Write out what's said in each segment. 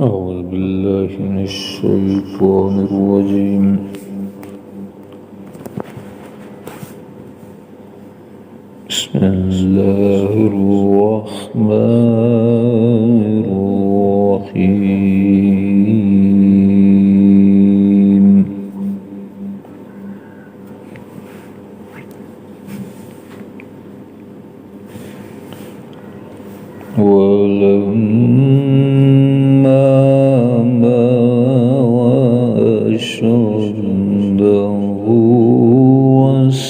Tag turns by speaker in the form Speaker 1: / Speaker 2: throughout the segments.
Speaker 1: أعوذ بالله من الشيطان الرجيم. بسم الله الرحمن الرحيم. ولما أشده واستوى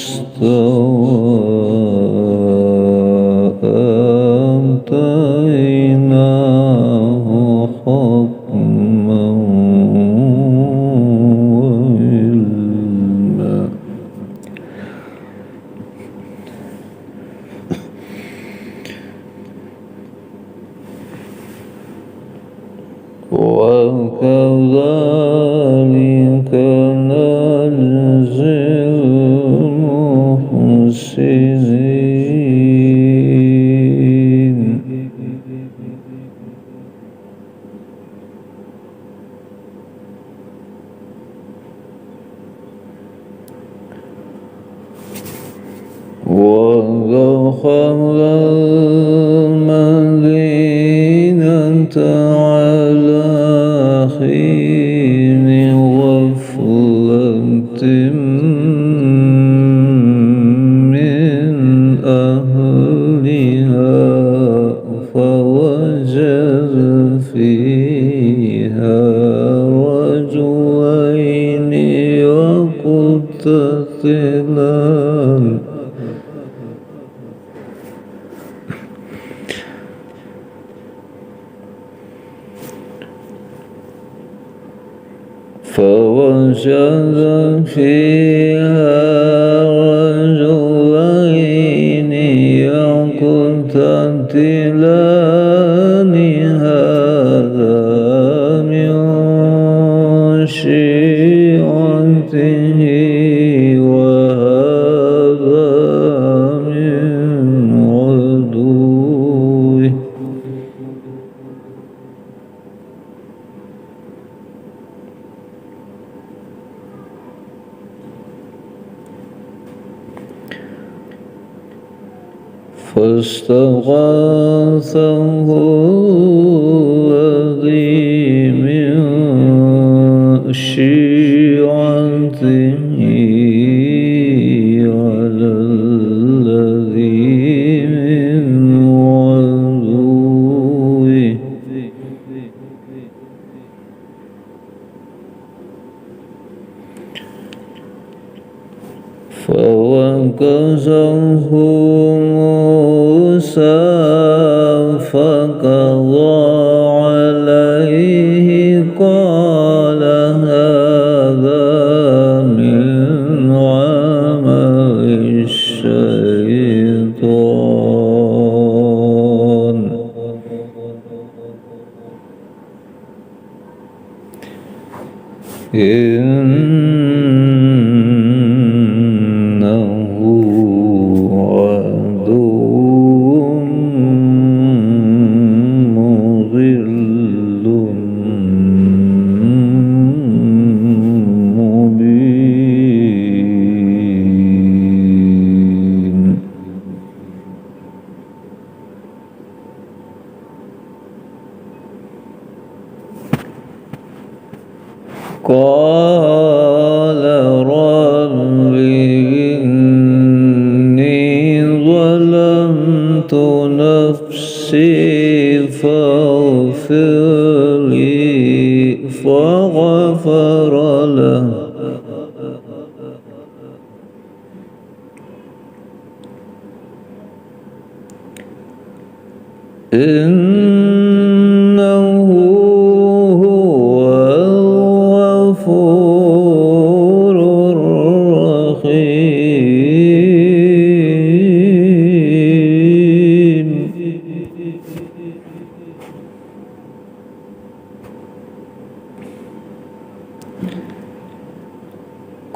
Speaker 1: آتيناه حكما وعلما. وكذلك نجزي المحسنين. ودخل المدينة على حين غفلة من أهلها فوجد فيها رجلين يقتتلان هذا من شيعته وهذا من عدوه. فاستغاثه الذي من شيعته على الذي من عدوه. فوكزه موسى فقضى عليه قال هذا من عمل الشيطان إنه عدو مضل مبين. قال رب إني ظلمت نفسي فاغفر لي فغفر له. إنه هو الغفور الرحيم.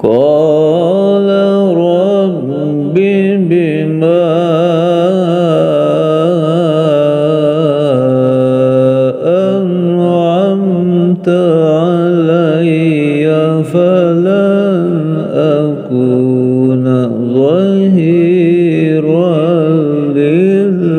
Speaker 1: قال رب بما أنعمت علي فلن أكون ظهيرا للمجرمين.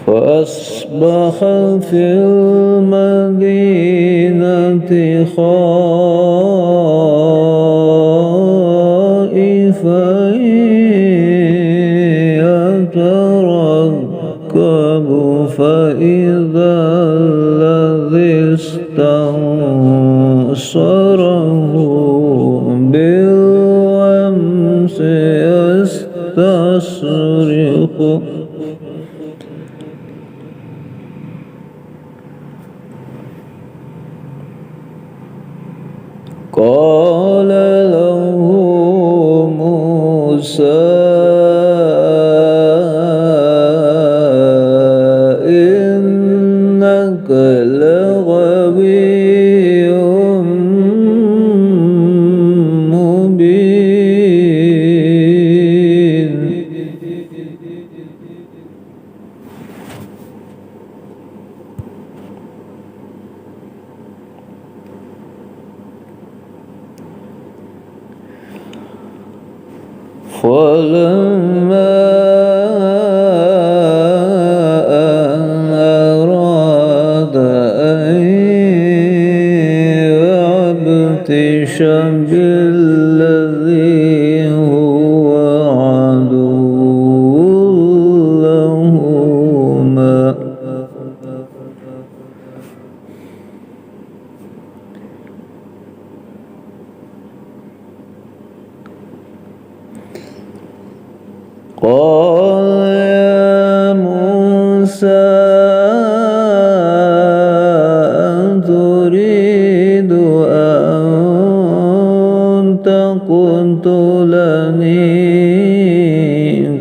Speaker 1: فأصبح في المدينة خائفا يترقب فإذا الذي استنصره بالأمس يستصرخه. قال له موسى إنك لغوي مبين. فلما أراد أن يبطش بالذي هو عدو لهما قال يا موسى أتريد أن تقتلني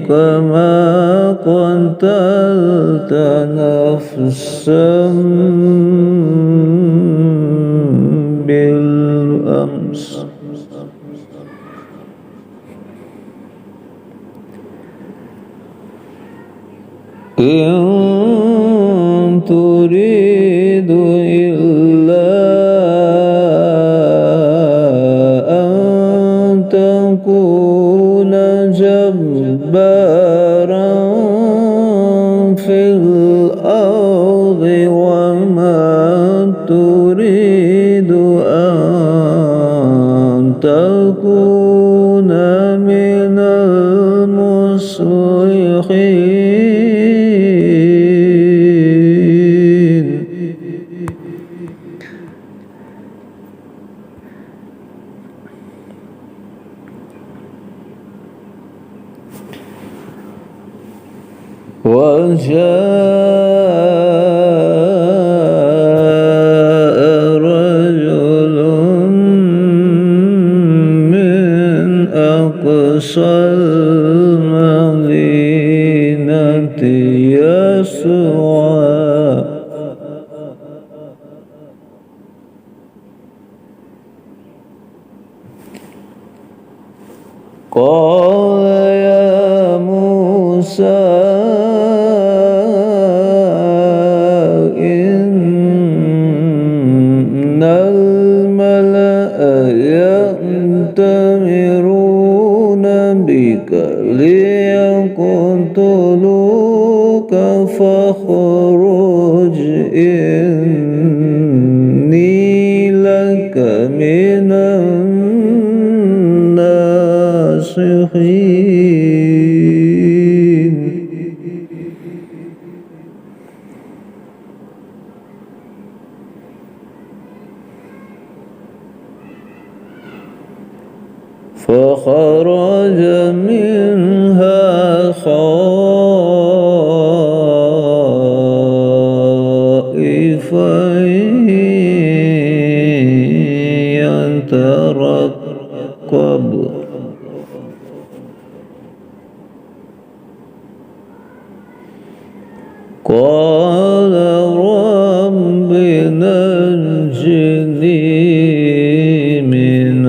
Speaker 1: كما قتلت نفسا بالأمس إن تريد إلا أن تكون جبارا في الأرض وما تريد أن تكون من المصلحين. وجاء رجل من أقصى المدينة يسعى قال يا موسى إن الملأ يأتمرون بك ليقتلوك فاخرج إني لك من الناصحين. فخرج منها خائفا يترقب قال رب نجني نجني من